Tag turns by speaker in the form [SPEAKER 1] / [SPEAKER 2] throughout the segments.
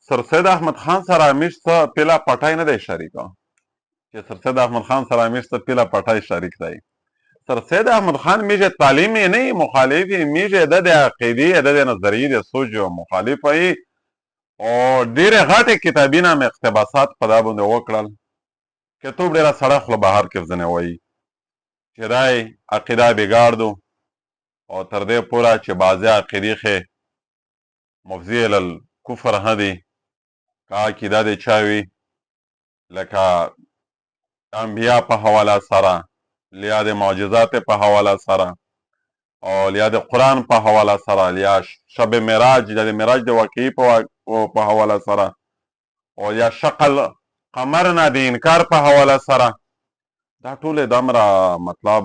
[SPEAKER 1] سرسید احمد خان سره امیر څه پیله پټی نه دی شریک چې سرسید احمد خان سره امیر څه پیله پټی شریک دی. سرسید احمد خان میشه تعلیمی نه مخالفی میشه د عقیدی د نظریې د سوچ مخالف وي او ډیره غټه کتابینه هم اقتباسات په دا باندې وکړل. کتاب ډیره سړه خوله بهر کې ځنه وایي چې دای عقیده بګاردو او تر دې پوره چې بعضی عقیدې خې مفضی الکفر هدي که عقیده د چاوي لکه انبیا په حواله سره لیا د معجزات په حواله سره او لیا د قرآن په حواله سره لیا شب معراج د معراج د واقعي په حواله سره او یا شقل قمر نه د انکار په حواله سره دا ټول دمره مطلب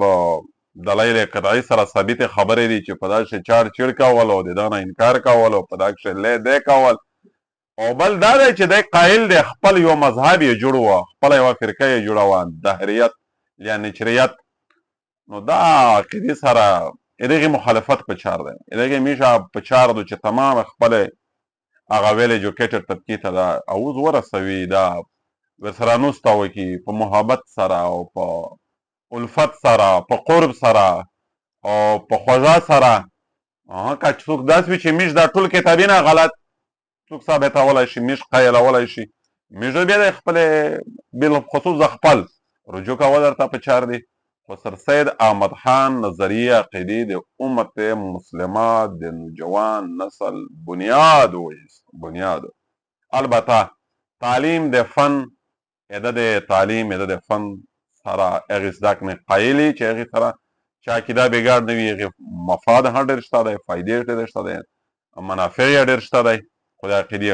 [SPEAKER 1] دلایل قطعي سره ثابت خبرې دي چې په دا شی چار چیړ کول او د دا نه انکار کول او په دا شی له دې کول او بل دا دی چې د قائل د خپل یو مذهب یې جوړ و خپل یو فرقه یې جوړه و دهریت یا نچریت نو دا عقیدې سره دغه مخالفت په چار دی دغه میشه په چار دو چې تمام خپل هغه ویل ایجوکیټډ طبقې ته دا اوز ورسوي دا ورسره نوستاوه کی په محبت سره او په الفت سره په قرب سره او په خوږه سره که څوک داسې وي چې میش دا ټول کتابونه غلط څوک ثابتولی شي میش قایلولی شي میش بیا د خپل بالخصوص د خپل رجوع کول درته په چار دی خو سرسید احمد خان نظریه عقیدې د امت مسلمه د نوجوان نسل بنیاد وایست بنیاد البته تعلیم د فن د تعلیم د فن سره هغې زده کړې قایلې چې هغې سره چې عقیده بګار نه وي هغې مفاد هم ډېر شته دی فایدې ډېر شته دی منافع یې ډېر شته دی خو د عقیدې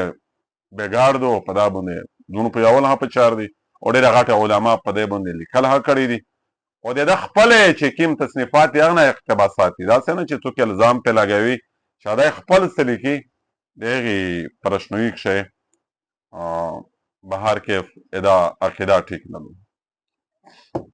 [SPEAKER 1] بګارد او په دا باندې دونو په یول هم په چار دی او ډېره غټه علما په دې باندې لیکل هم کړي دي او د ده خپلې چې کوم تصنیفات دي هغه نه اقتباسات دي داسې نه چې څوک الزام پرې لګوي چې دی خپل څه لیکي د هغې پرشنوي کښې بهر کې دا عقیده ټیک نه